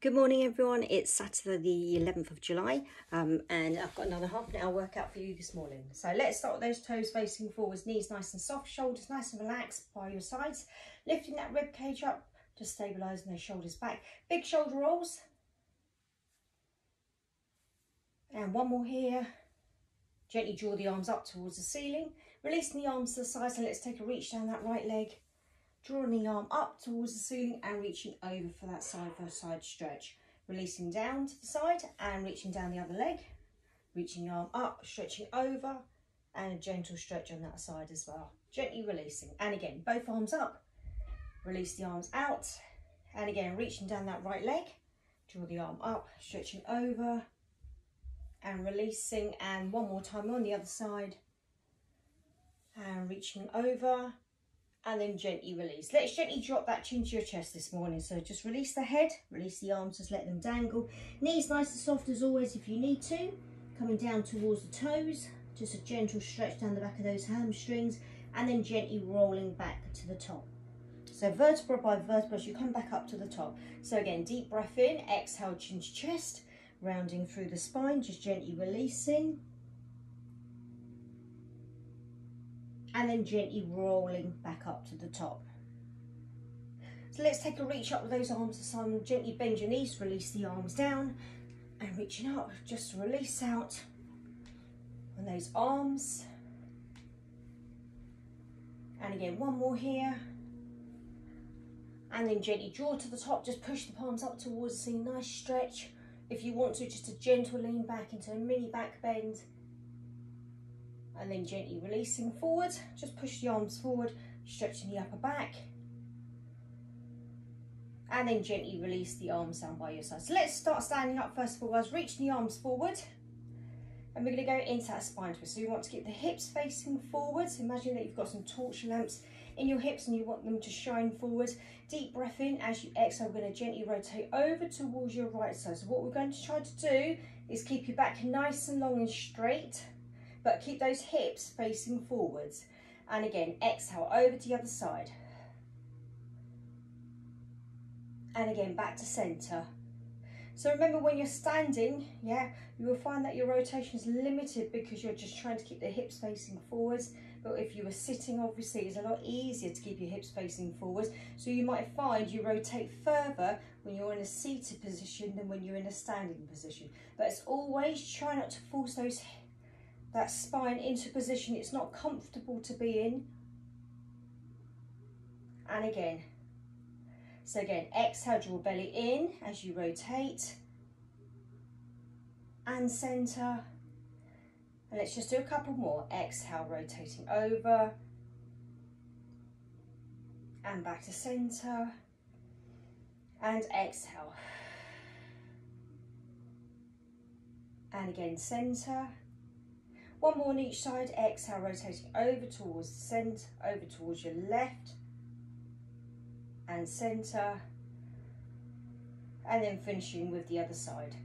Good morning everyone, it's Saturday the 11th of July and I've got another half an hour workout for you this morning. So let's start with those toes facing forwards, knees nice and soft, shoulders nice and relaxed by your sides, lifting that rib cage up, just stabilising those shoulders back. Big shoulder rolls. And one more here. Gently draw the arms up towards the ceiling, releasing the arms to the sides, and let's take a reach down that right leg. Drawing the arm up towards the ceiling and reaching over for that side stretch. Releasing down to the side and reaching down the other leg. Reaching the arm up, stretching over, and a gentle stretch on that side as well. Gently releasing. And again, both arms up. Release the arms out. And again, reaching down that right leg. Draw the arm up, stretching over, and releasing. And one more time on the other side. And reaching over. And then gently release. Let's gently drop that chin to your chest this morning. So just release the head, release the arms, just let them dangle. Knees nice and soft as always if you need to. Coming down towards the toes. Just a gentle stretch down the back of those hamstrings. And then gently rolling back to the top. So vertebra by vertebra as you come back up to the top. So again, deep breath in, exhale, chin to chest. Rounding through the spine, just gently releasing. And then gently rolling back up to the top. So let's take a reach up with those arms to side and gently bend your knees, release the arms down and reaching up, just to release out on those arms. And again, one more here. And then gently draw to the top, just push the palms up towards the ceiling, nice stretch. If you want to, just a gentle lean back into a mini back bend. And then gently releasing forward, just push the arms forward, stretching the upper back. And then gently release the arms down by your side. So let's start standing up first of all, guys. Reaching the arms forward. And we're going to go into that spine twist. So you want to keep the hips facing forward. So imagine that you've got some torch lamps in your hips and you want them to shine forward. Deep breath in. As you exhale, we're going to gently rotate over towards your right side. So what we're going to try to do is keep your back nice and long and straight. But keep those hips facing forwards. And again, exhale over to the other side. And again, back to center. So remember when you're standing, you will find that your rotation is limited because you're just trying to keep the hips facing forwards. But if you were sitting, obviously, it's a lot easier to keep your hips facing forwards. So you might find you rotate further when you're in a seated position than when you're in a standing position. But as always, try not to force that spine into position it's not comfortable to be in. And again, so again, exhale, draw belly in as you rotate and center. And let's just do a couple more. Exhale, rotating over and back to center and exhale. And again, center. One more on each side. Exhale, rotating over towards the centre, over towards your left and centre, and then finishing with the other side.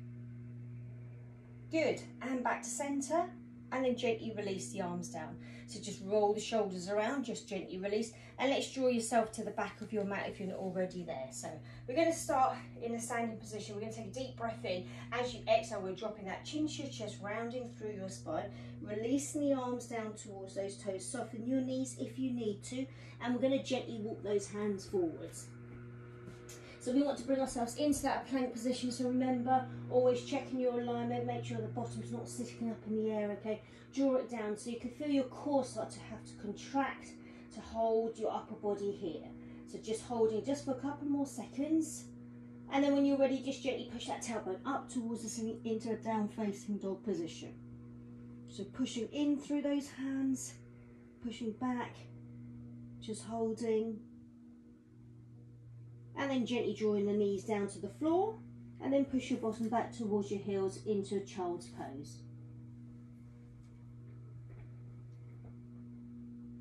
Good, and back to centre, and then gently release the arms down. So just roll the shoulders around, just gently release, and let's draw yourself to the back of your mat if you're not already there. So we're going to start in a standing position. We're going to take a deep breath in. As you exhale, we're dropping that chin to your chest, rounding through your spine, releasing the arms down towards those toes. Soften your knees if you need to, and we're going to gently walk those hands forwards. So we want to bring ourselves into that plank position. So remember, always checking your alignment, make sure the bottom's not sitting up in the air, okay? Draw it down so you can feel your core start to have to contract to hold your upper body here. So just holding just for a couple more seconds. And then when you're ready, just gently push that tailbone up towards the ceiling into a down facing dog position. So pushing in through those hands, pushing back, just holding. And then gently drawing the knees down to the floor, and then push your bottom back towards your heels into a child's pose.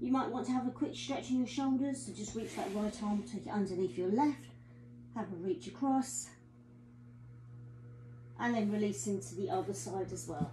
You might want to have a quick stretch in your shoulders, so just reach that right arm, take it underneath your left, have a reach across, and then release into the other side as well.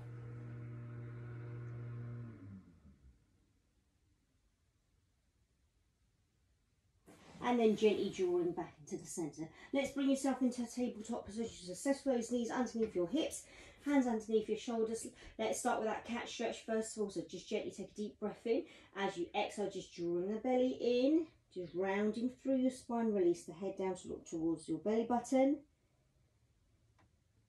and then gently drawing back into the centre. Let's bring yourself into a tabletop position. So set those knees underneath your hips, hands underneath your shoulders. Let's start with that cat stretch first of all. So just gently take a deep breath in. As you exhale, just drawing the belly in, just rounding through your spine. Release the head down to look towards your belly button.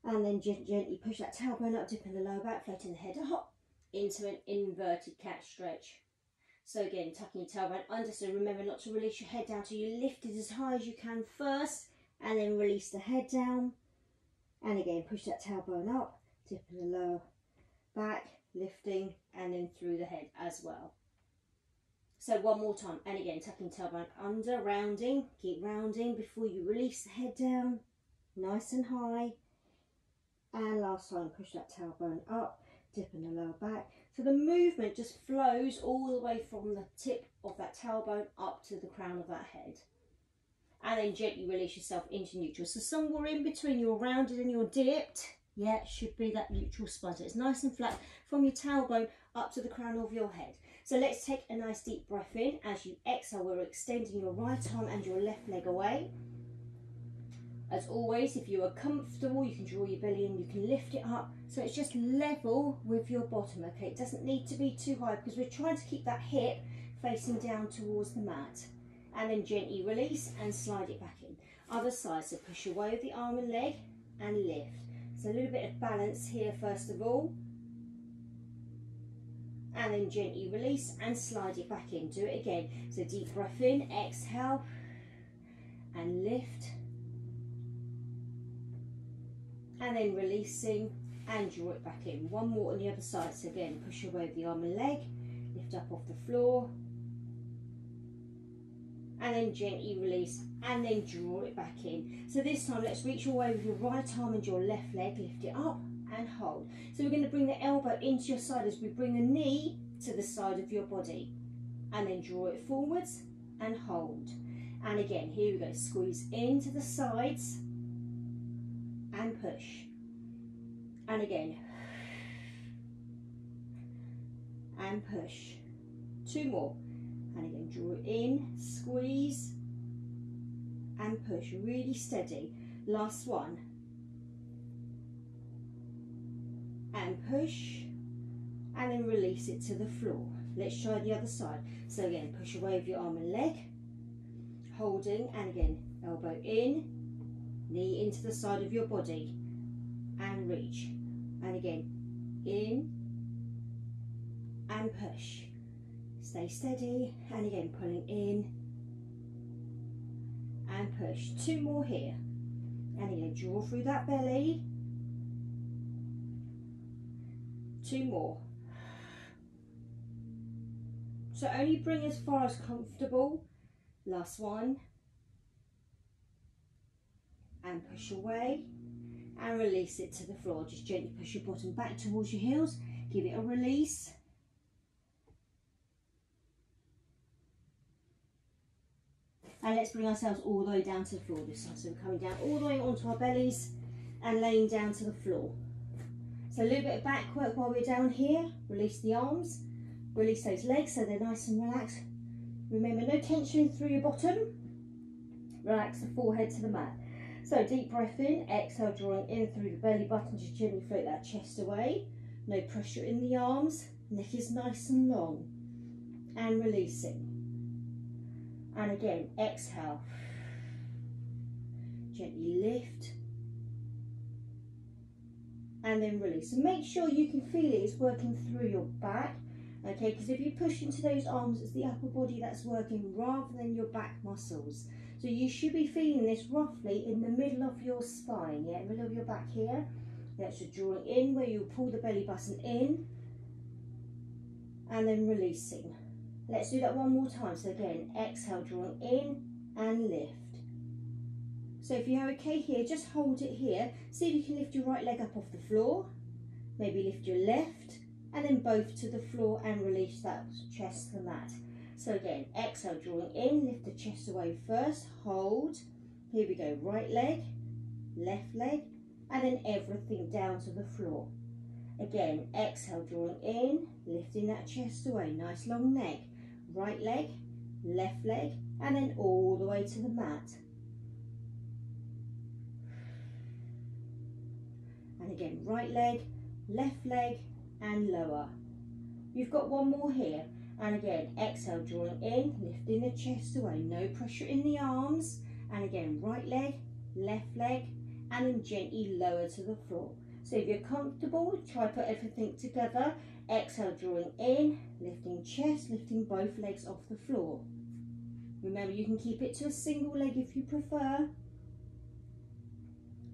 And then gently push that tailbone up, dipping the lower back, floating the head up into an inverted cat stretch. So again, tucking your tailbone under, so remember not to release your head down till you lift it as high as you can first, and then release the head down. And again, push that tailbone up, dipping the lower back, lifting, and then through the head as well. So one more time, and again, tucking tailbone under, rounding, keep rounding before you release the head down, nice and high. And last time, push that tailbone up, dipping the lower back. So the movement just flows all the way from the tip of that tailbone up to the crown of that head. And then gently release yourself into neutral. So somewhere in between you're rounded and you're dipped, yeah, it should be that neutral spine. So it's nice and flat from your tailbone up to the crown of your head. So let's take a nice deep breath in. As you exhale, we're extending your right arm and your left leg away. As always, if you are comfortable, you can draw your belly in, you can lift it up. So it's just level with your bottom, okay? It doesn't need to be too high because we're trying to keep that hip facing down towards the mat. And then gently release and slide it back in. Other side, so push away with the arm and leg and lift. So a little bit of balance here first of all. And then gently release and slide it back in. Do it again. So deep breath in, exhale and lift. And then releasing and draw it back in. One more on the other side. So again, push away with the arm and leg, lift up off the floor, and then gently release and then draw it back in. So this time let's reach away with your right arm and your left leg, lift it up and hold. So we're going to bring the elbow into your side as we bring the knee to the side of your body, and then draw it forwards and hold. And again, here we go, squeeze into the sides and push. And again, and push. Two more. And again, draw it in, squeeze, and push. Really steady. Last one. And push, and then release it to the floor. Let's try the other side. So again, push away with your arm and leg, holding, and again, elbow in, knee into the side of your body, and reach. And again, in, and push. Stay steady, and again, pulling in, and push. Two more here. And again, draw through that belly. Two more. So only bring as far as comfortable. Last one. And push away and release it to the floor. Just gently push your bottom back towards your heels. Give it a release. And let's bring ourselves all the way down to the floor this time. So we're coming down all the way onto our bellies and laying down to the floor. So a little bit of back work while we're down here. Release the arms, release those legs so they're nice and relaxed. Remember, no tension through your bottom. Relax the forehead to the mat. So deep breath in, exhale, drawing in through the belly button. Just gently float that chest away. No pressure in the arms. Neck is nice and long. And releasing. And again, exhale. Gently lift. And then release. And make sure you can feel it is working through your back. Okay, because if you push into those arms, it's the upper body that's working rather than your back muscles. So you should be feeling this roughly in the middle of your spine, yeah, middle of your back here. That's your drawing in where you pull the belly button in and then releasing. Let's do that one more time. So again, exhale, drawing in and lift. So if you're okay here, just hold it here. See if you can lift your right leg up off the floor. Maybe lift your left and then both to the floor and release that chest to the mat. So again, exhale, drawing in, lift the chest away first, hold. Here we go, right leg, left leg, and then everything down to the floor. Again, exhale, drawing in, lifting that chest away, nice long neck. Right leg, left leg, and then all the way to the mat. And again, right leg, left leg, and lower. You've got one more here. And again, exhale, drawing in, lifting the chest away. No pressure in the arms. And again, right leg, left leg, and then gently lower to the floor. So if you're comfortable, try put everything together. Exhale, drawing in, lifting chest, lifting both legs off the floor. Remember, you can keep it to a single leg if you prefer.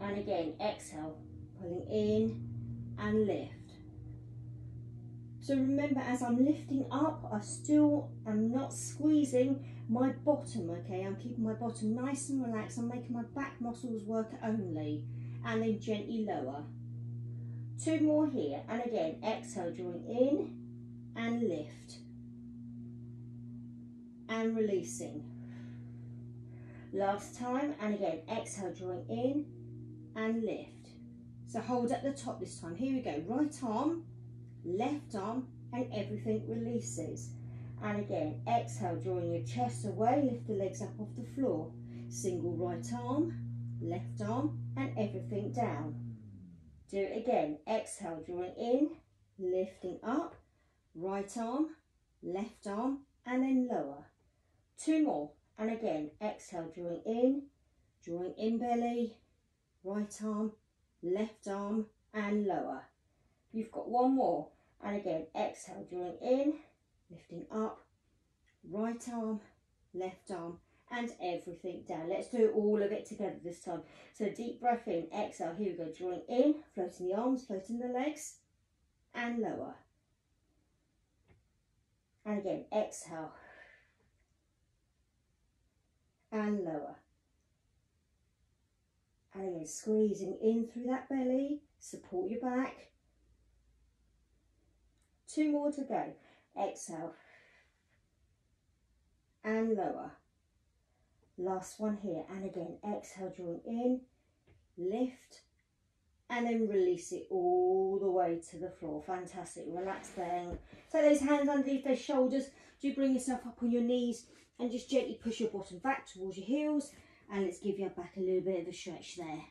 And again, exhale, pulling in and lift. So remember, as I'm lifting up, I still am not squeezing my bottom, okay? I'm keeping my bottom nice and relaxed. I'm making my back muscles work only. And then gently lower. 2 more here. And again, exhale, drawing in and lift. And releasing. Last time. And again, exhale, drawing in and lift. So hold at the top this time. Here we go. Right arm, left arm, and everything releases. And again, exhale, drawing your chest away, lift the legs up off the floor. Single right arm, left arm, and everything down. Do it again. Exhale, drawing in, lifting up, right arm, left arm, and then lower. 2 more. And again, exhale, drawing in belly, right arm, left arm, and lower. You've got one more. And again, exhale, drawing in, lifting up, right arm, left arm, and everything down. Let's do all of it together this time. So deep breath in, exhale, here we go, drawing in, floating the arms, floating the legs, and lower. And again, exhale, and lower. And again, squeezing in through that belly, support your back. 2 more to go. Exhale and lower. Last one here. And again, exhale, drawing in, lift, and then release it all the way to the floor. Fantastic. Relax there. So those hands underneath those shoulders. Do bring yourself up on your knees and just gently push your bottom back towards your heels. And let's give your back a little bit of a stretch there.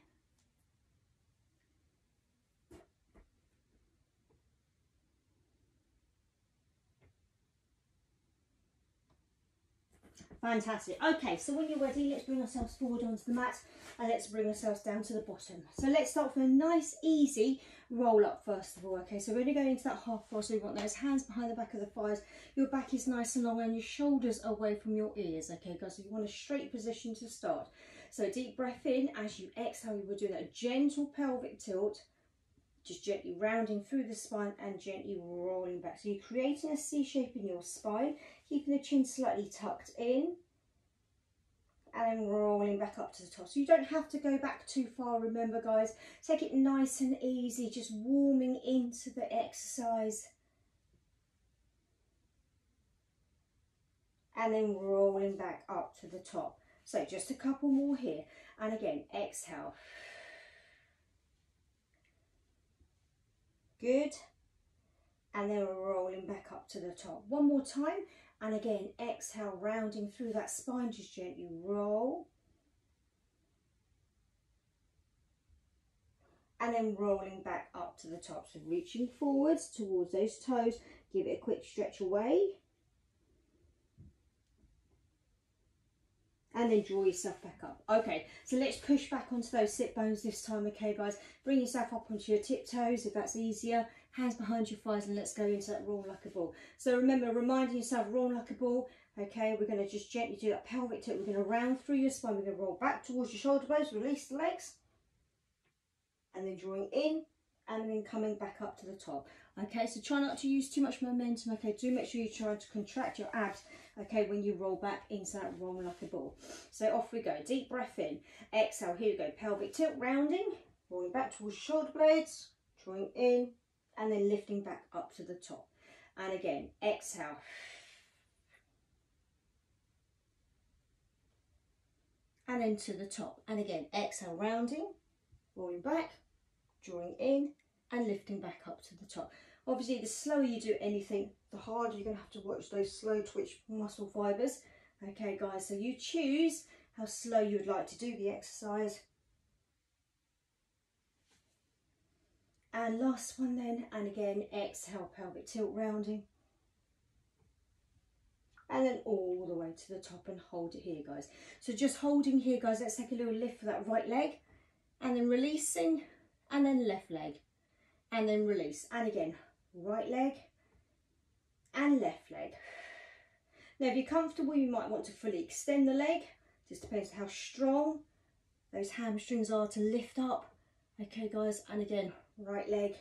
Fantastic. Okay, so when you're ready, let's bring ourselves forward onto the mat and let's bring ourselves down to the bottom. So let's start with a nice, easy roll up first of all. Okay, so we're going to go into that half roll. So we want those hands behind the back of the thighs. Your back is nice and long and your shoulders away from your ears. Okay, guys, so you want a straight position to start. So deep breath in. As you exhale, you will do that gentle pelvic tilt. Just gently rounding through the spine and gently rolling back. So you're creating a C shape in your spine, keeping the chin slightly tucked in and then rolling back up to the top. So you don't have to go back too far, remember guys. Take it nice and easy, just warming into the exercise. And then rolling back up to the top. So just a couple more here. And again, exhale. Good. And then we're rolling back up to the top. One more time. And again, exhale, rounding through that spine, just gently roll. And then rolling back up to the top. So reaching forwards towards those toes. Give it a quick stretch away. And then draw yourself back up. Okay, so let's push back onto those sit bones this time, okay guys? Bring yourself up onto your tiptoes if that's easier. Hands behind your thighs and let's go into that roll like a ball. So remember, reminding yourself, roll like a ball. Okay, we're going to just gently do that pelvic tilt. We're going to round through your spine. We're going to roll back towards your shoulder blades, release the legs. And then drawing in and then coming back up to the top. Okay, so try not to use too much momentum. Okay, do make sure you try to contract your abs, okay, when you roll back into that roll like a ball. So off we go. Deep breath in. Exhale, here we go. Pelvic tilt, rounding, rolling back towards your shoulder blades, drawing in, and then lifting back up to the top. And again, exhale. And then to the top. And again, exhale, rounding, rolling back, drawing in, and lifting back up to the top. Obviously, the slower you do anything, the harder you're going to have to watch those slow twitch muscle fibres. Okay guys, so you choose how slow you would like to do the exercise. And last one then, and again, exhale, pelvic tilt rounding. And then all the way to the top and hold it here, guys. So just holding here, guys, let's take a little lift for that right leg. And then releasing, and then left leg. And then release. And again, right leg and left leg. Now, if you're comfortable, you might want to fully extend the leg. Just depends how strong those hamstrings are to lift up. Okay, guys, and again, right leg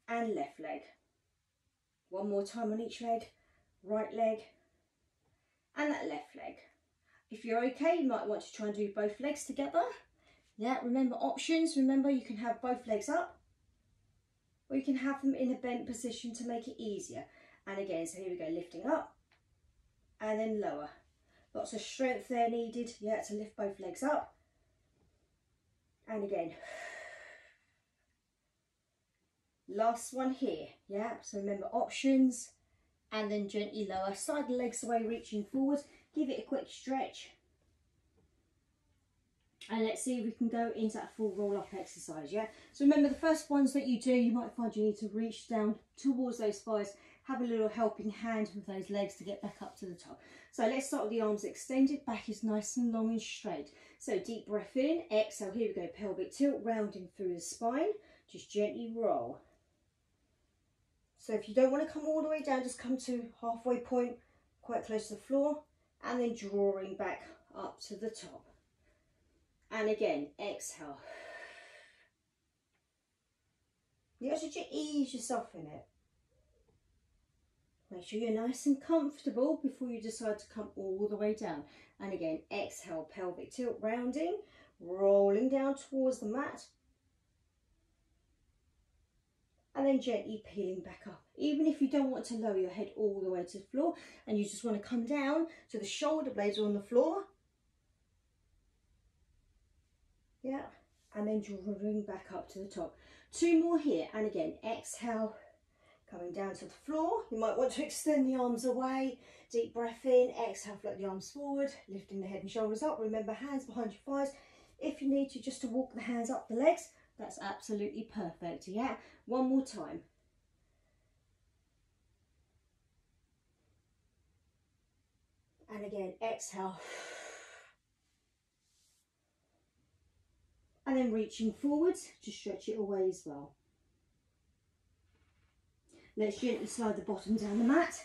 and left leg. One more time on each leg, right leg and that left leg. If you're okay, you might want to try and do both legs together. Yeah, remember options. Remember, you can have both legs up or you can have them in a bent position to make it easier. And again, so here we go, lifting up and then lower. Lots of strength there needed, yeah, to lift both legs up. And again. Last one here, yeah, so remember options. And then gently lower, side the legs away, reaching forward. Give it a quick stretch. And let's see if we can go into that full roll-up exercise, yeah? So remember, the first ones that you do, you might find you need to reach down towards those thighs, have a little helping hand with those legs to get back up to the top. So let's start with the arms extended, back is nice and long and straight. So deep breath in, exhale, here we go, pelvic tilt, rounding through the spine. Just gently roll. So if you don't want to come all the way down, just come to halfway point, quite close to the floor, and then drawing back up to the top. And again, exhale. You actually just ease yourself in it. Make sure you're nice and comfortable before you decide to come all the way down. And again, exhale, pelvic tilt, rounding, rolling down towards the mat. And then gently peeling back up. Even if you don't want to lower your head all the way to the floor and you just want to come down so the shoulder blades are on the floor. Yeah, and then drawing back up to the top. Two more here, and again, exhale, coming down to the floor. You might want to extend the arms away. Deep breath in, exhale, float the arms forward, lifting the head and shoulders up. Remember, hands behind your thighs. If you need to, just to walk the hands up the legs, that's absolutely perfect, yeah? One more time. And again, exhale. And then reaching forwards to stretch it away as well. Let's gently slide the bottom down the mat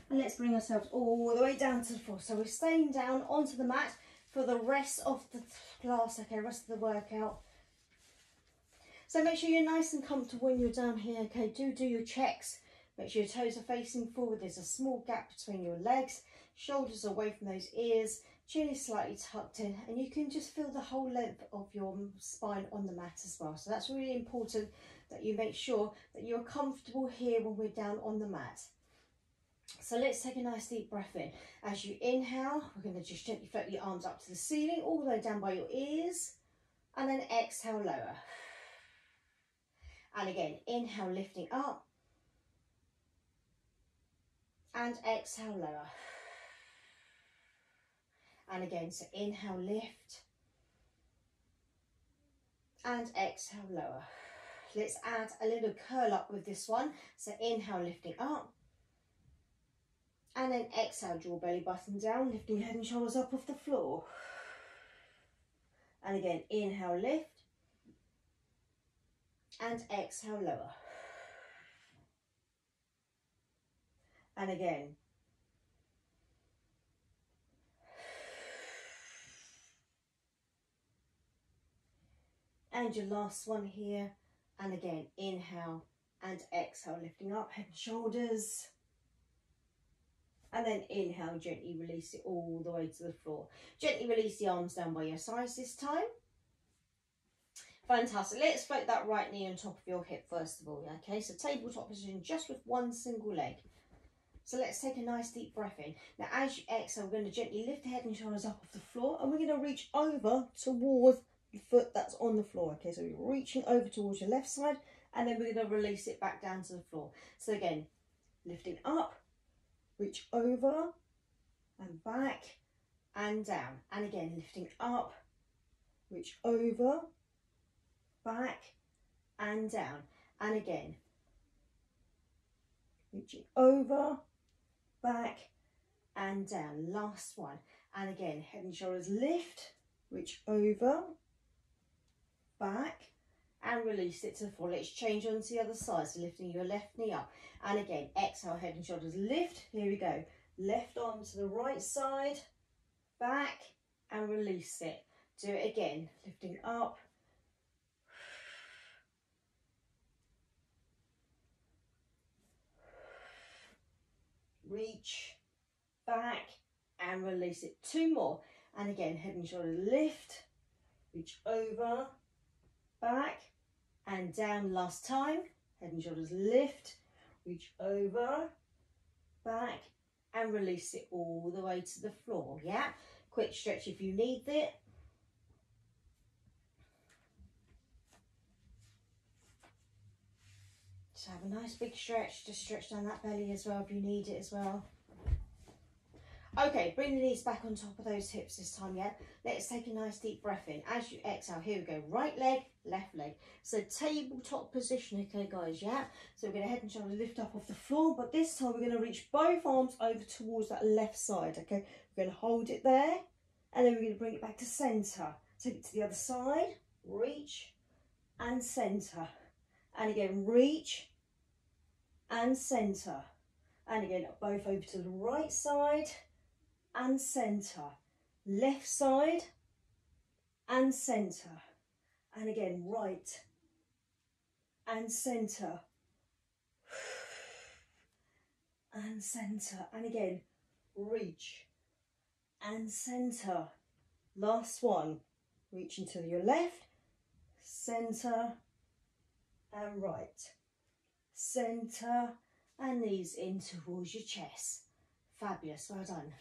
and let's bring ourselves all the way down to the floor. So we're staying down onto the mat for the rest of the class, okay, rest of the workout. So make sure you're nice and comfortable when you're down here, okay, do your checks. Make sure your toes are facing forward, there's a small gap between your legs, shoulders away from those ears, chin is slightly tucked in, and you can just feel the whole length of your spine on the mat as well. So that's really important that you make sure that you're comfortable here when we're down on the mat. So let's take a nice deep breath in. As you inhale, we're going to just gently float your arms up to the ceiling, all the way down by your ears, and then exhale, lower. And again, inhale, lifting up, and exhale, lower. And again, so inhale, lift, and exhale, lower. Let's add a little curl up with this one. So inhale, lifting up, and then exhale, draw belly button down, lifting head and shoulders up off the floor. And again, inhale, lift, and exhale, lower. And again. And your last one here. And again, inhale and exhale, lifting up, head and shoulders. And then inhale, gently release it all the way to the floor. Gently release the arms down by your sides this time. Fantastic. Let's float that right knee on top of your hip first of all. Okay, so tabletop position just with one single leg. So let's take a nice deep breath in. Now as you exhale, we're going to gently lift the head and shoulders up off the floor, and we're going to reach over towards the foot that's on the floor. Okay, so you're reaching over towards your left side, and then we're going to release it back down to the floor. So again, lifting up, reach over, and back and down. And again, lifting up, reach over, back and down. And again, reaching over, back and down. Last one. And again, head and shoulders lift, reach over, back and release it to the floor. Let's change on to the other side. So lifting your left knee up. And again, exhale, head and shoulders lift. Here we go. Left arm to the right side, back and release it. Do it again, lifting up, reach, back and release it. Two more. And again, head and shoulders lift, reach over, back and down. Last time, head and shoulders lift, reach over, back and release it all the way to the floor. Yeah, quick stretch if you need it. Just have a nice big stretch, just stretch down that belly as well if you need it as well. Okay, bring the knees back on top of those hips this time, yeah? Let's take a nice deep breath in. As you exhale, here we go, right leg, left leg. So tabletop position, okay guys, yeah? So we're gonna head and shoulders lift up off the floor, but this time we're gonna reach both arms over towards that left side, okay? We're gonna hold it there, and then we're gonna bring it back to center. Take it to the other side, reach, and center. And again, reach, and center. And again, both over to the right side, and center, left side and center, and again right and center and center, and again reach and center. Last one, reaching to your left, center and right, center and knees in towards your chest. Fabulous, well done.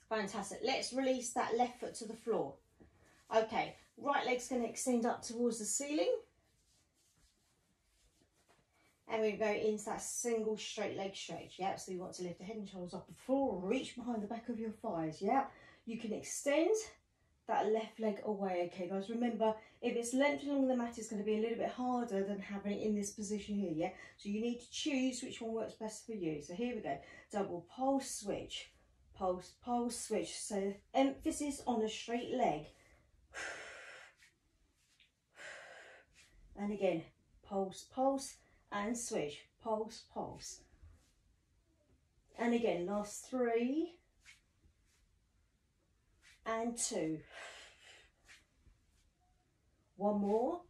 Fantastic. Let's release that left foot to the floor. Okay, right leg's going to extend up towards the ceiling. And we're going to go into that single straight leg stretch. Yeah, so you want to lift the head and shoulders off the floor, reach behind the back of your thighs. Yeah, you can extend that left leg away. Okay, guys, remember, if it's length along the mat, it's going to be a little bit harder than having it in this position here. Yeah, so you need to choose which one works best for you. So here we go, double pulse switch. Pulse, pulse, switch. So emphasis on a straight leg. And again, pulse, pulse, and switch. Pulse, pulse. And again, last 3 and 2. One more.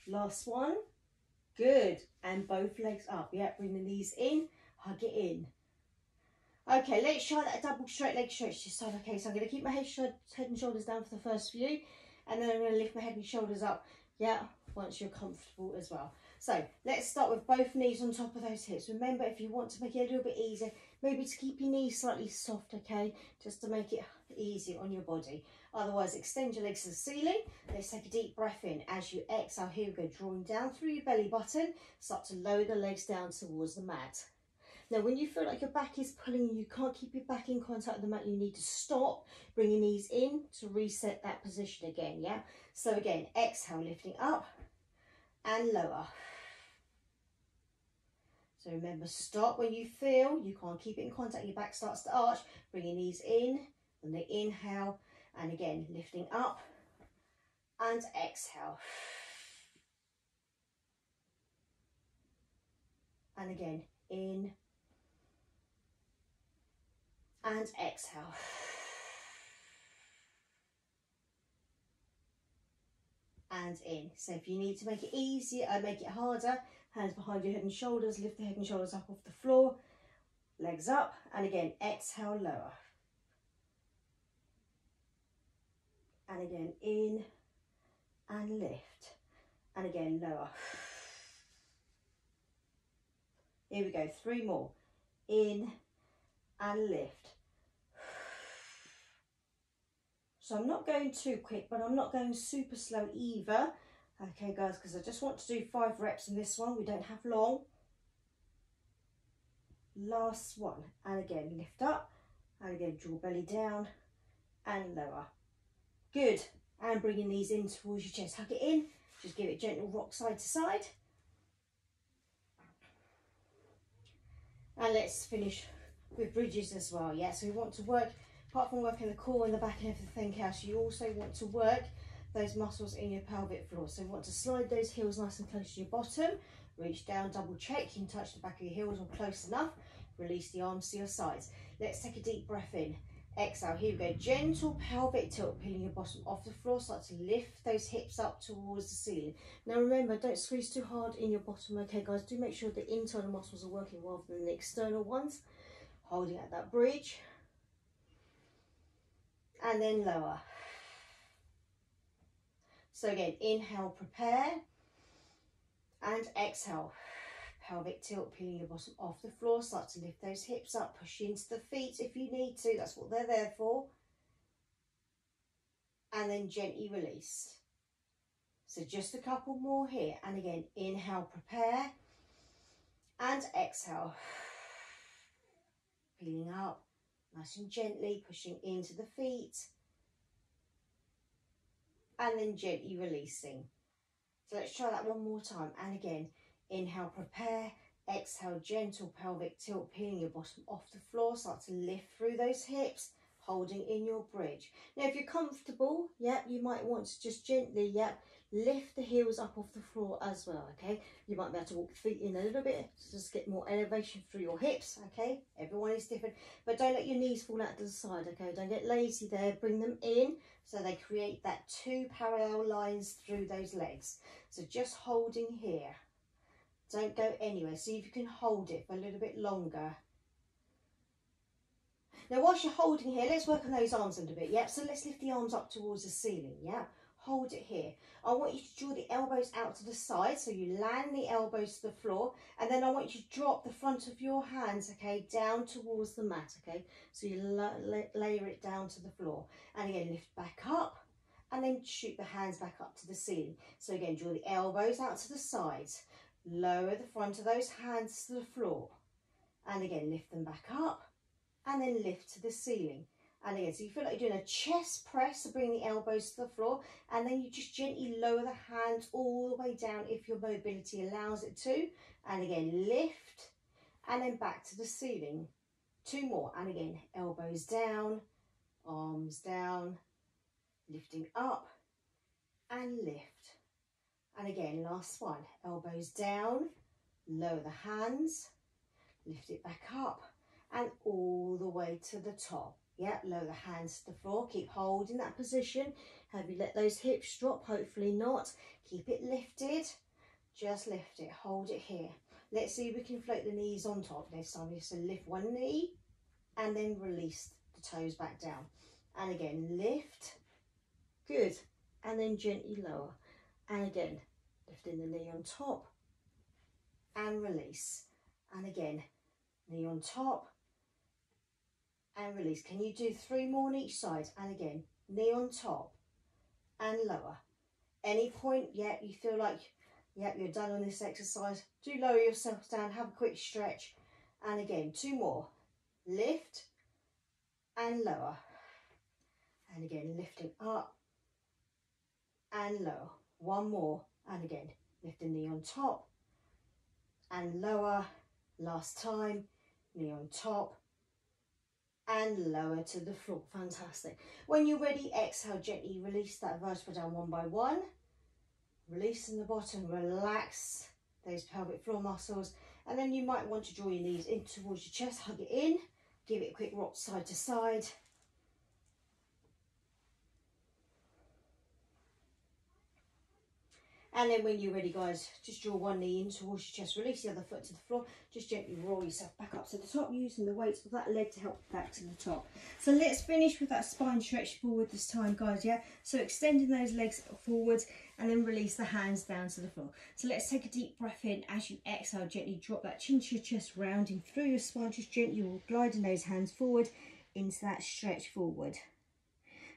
Last one. Good. And both legs up. Yeah, bring the knees in, hug it in. Okay, let's try that double straight leg stretch this time. Okay, so I'm going to keep my head and shoulders down for the first few, and then I'm going to lift my head and shoulders up, yeah, once you're comfortable as well. So let's start with both knees on top of those hips. Remember, if you want to make it a little bit easier, maybe to keep your knees slightly soft, okay, just to make it easy on your body. Otherwise, extend your legs to the ceiling. Let's take a deep breath in. As you exhale, here we go, drawing down through your belly button, start to lower the legs down towards the mat. Now, when you feel like your back is pulling and you can't keep your back in contact with the mat, you need to stop, bring your knees in to reset that position again, yeah? So again, exhale, lifting up and lower. So remember, stop when you feel you can't keep it in contact, your back starts to arch, bring your knees in, and the inhale, and again, lifting up and exhale. And again, in and exhale. And in. So if you need to make it easier or make it harder, hands behind your head and shoulders, lift the head and shoulders up off the floor, legs up, and again, exhale, lower. And again, in and lift. And again, lower. Here we go, 3 more. In and lift. So I'm not going too quick, but I'm not going super slow either. Okay guys, because I just want to do 5 reps in this one. We don't have long. Last one, and again lift up, and again draw belly down and lower. Good. And bringing these in towards your chest, hug it in, just give it a gentle rock side to side. And let's finish with bridges as well. Yeah, so we want to work, apart from working the core and the back and everything else, you also want to work those muscles in your pelvic floor. So you want to slide those heels nice and close to your bottom, reach down, double check, you can touch the back of your heels or close enough, release the arms to your sides. Let's take a deep breath in, exhale, here we go, gentle pelvic tilt, peeling your bottom off the floor, start to lift those hips up towards the ceiling. Now remember, don't squeeze too hard in your bottom, okay guys, do make sure the internal muscles are working rather than the external ones, holding at that bridge, and then lower. So again, inhale, prepare, and exhale. Pelvic tilt, peeling your bottom off the floor, start to lift those hips up, push into the feet if you need to, that's what they're there for. And then gently release. So just a couple more here, and again, inhale, prepare, and exhale. Peeling up, nice and gently, pushing into the feet, and then gently releasing. So let's try that one more time, and again, inhale, prepare, exhale, gentle pelvic tilt, peeling your bottom off the floor, start to lift through those hips, holding in your bridge. Now if you're comfortable, you might want to just gently, lift the heels up off the floor as well, okay? You might be able to walk the feet in a little bit, to just get more elevation through your hips, okay? Everyone is different, but don't let your knees fall out to the side, okay? Don't get lazy there, bring them in, so they create that 2 parallel lines through those legs. So just holding here. Don't go anywhere. See if you can hold it for a little bit longer. Now, whilst you're holding here, let's work on those arms a little bit. Yep. So let's lift the arms up towards the ceiling. Yeah. Hold it here. I want you to draw the elbows out to the side. So you land the elbows to the floor. And then I want you to drop the front of your hands, okay, down towards the mat, okay. So you layer it down to the floor. And again, lift back up. And then shoot the hands back up to the ceiling. So again, draw the elbows out to the sides. Lower the front of those hands to the floor, and again lift them back up, and then lift to the ceiling. And again, so you feel like you're doing a chest press, so bring the elbows to the floor, and then you just gently lower the hands all the way down if your mobility allows it to. And again, lift, and then back to the ceiling. 2 more, and again, elbows down, arms down, lifting up, and lift. And again, last one, elbows down, lower the hands, lift it back up, and all the way to the top. Yeah, lower the hands to the floor, keep holding that position. Have you let those hips drop? Hopefully not. Keep it lifted, just lift it, hold it here. Let's see if we can float the knees on top this time. So lift one knee, and then release the toes back down. And again, lift, good, and then gently lower. And again, lifting the knee on top and release. And again, knee on top and release. Can you do 3 more on each side? And again, knee on top and lower. Any point, you feel like, you're done on this exercise, do lower yourself down, have a quick stretch. And again, 2 more. Lift and lower. And again, lifting up and lower. 1 more, and again, lift the knee on top and lower. Last time, knee on top and lower to the floor. Fantastic. When you're ready, exhale, gently release that vertebra down one by one. Releasing the bottom, relax those pelvic floor muscles, and then you might want to draw your knees in towards your chest, hug it in, give it a quick rock side to side. And then when you're ready, guys, just draw one knee in towards your chest, release the other foot to the floor, just gently roll yourself back up to the top, using the weights of that leg to help back to the top. So let's finish with that spine stretch forward this time, guys, So extending those legs forwards, and then release the hands down to the floor. So let's take a deep breath in. As you exhale, gently drop that chin to your chest, rounding through your spine, just gently gliding those hands forward into that stretch forward.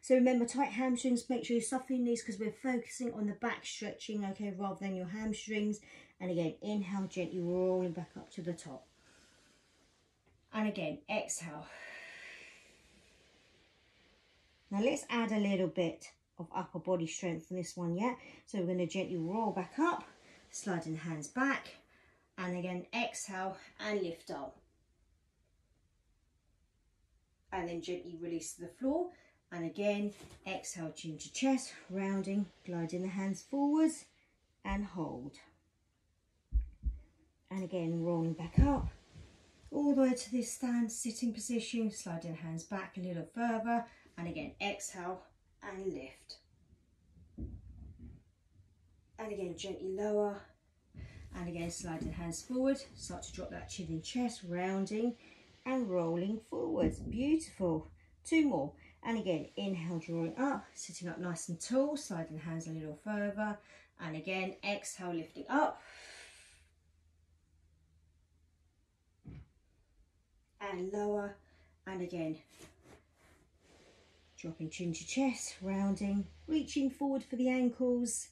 So remember, tight hamstrings, make sure you're softening these because we're focusing on the back stretching, okay, rather than your hamstrings. And again, inhale, gently rolling back up to the top. And again, exhale. Now let's add a little bit of upper body strength for this one, yeah? So we're going to gently roll back up, sliding the hands back, and again, exhale and lift up. And then gently release to the floor. And again, exhale, chin to chest, rounding, gliding the hands forwards and hold. And again, rolling back up, all the way to this stand sitting position, sliding the hands back a little further. And again, exhale and lift. And again, gently lower. And again, sliding the hands forward. Start to drop that chin in chest, rounding and rolling forwards. Beautiful. 2 more. And again, inhale, drawing up, sitting up nice and tall, sliding the hands a little further. And again, exhale, lifting up. And lower. And again, dropping chin to chest, rounding, reaching forward for the ankles.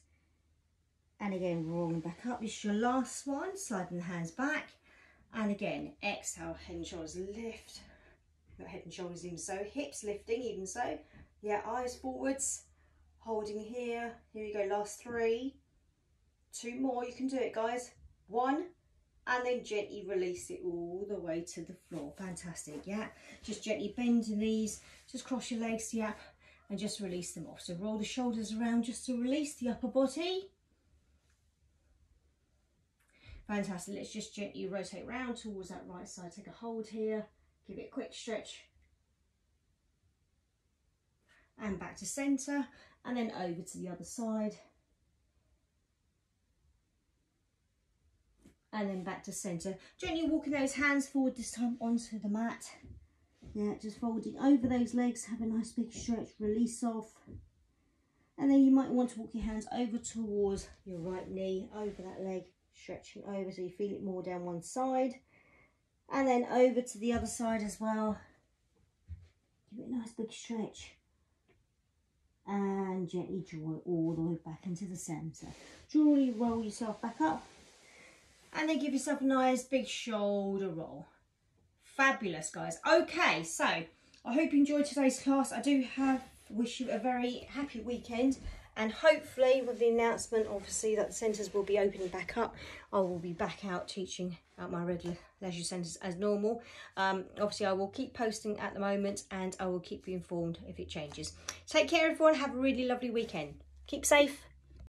And again, rolling back up. This is your last one, sliding the hands back. And again, exhale, head and shoulders lift. Not head and shoulders even so, hips lifting even so. Yeah, eyes forwards, holding here. Here we go, last 3. 2 more, you can do it, guys. 1, and then gently release it all the way to the floor. Fantastic, yeah. Just gently bend the knees, just cross your legs, yeah, and just release them off. So roll the shoulders around just to release the upper body. Fantastic. Let's just gently rotate round towards that right side. Take a hold here. Give it a quick stretch. And back to centre. And then over to the other side. And then back to centre. Gently walking those hands forward this time onto the mat. Yeah, just folding over those legs. Have a nice big stretch. Release off. And then you might want to walk your hands over towards your right knee. Over that leg. Stretching over so you feel it more down one side, and then over to the other side as well. Give it a nice big stretch and gently draw it all the way back into the centre. Gently roll yourself back up and then give yourself a nice big shoulder roll. Fabulous, guys. Okay, so I hope you enjoyed today's class. I do wish you a very happy weekend. And hopefully with the announcement, obviously, that the centres will be opening back up, I will be back out teaching at my regular leisure centres as normal. Obviously, I will keep posting at the moment and I will keep you informed if it changes. Take care, everyone. Have a really lovely weekend. Keep safe.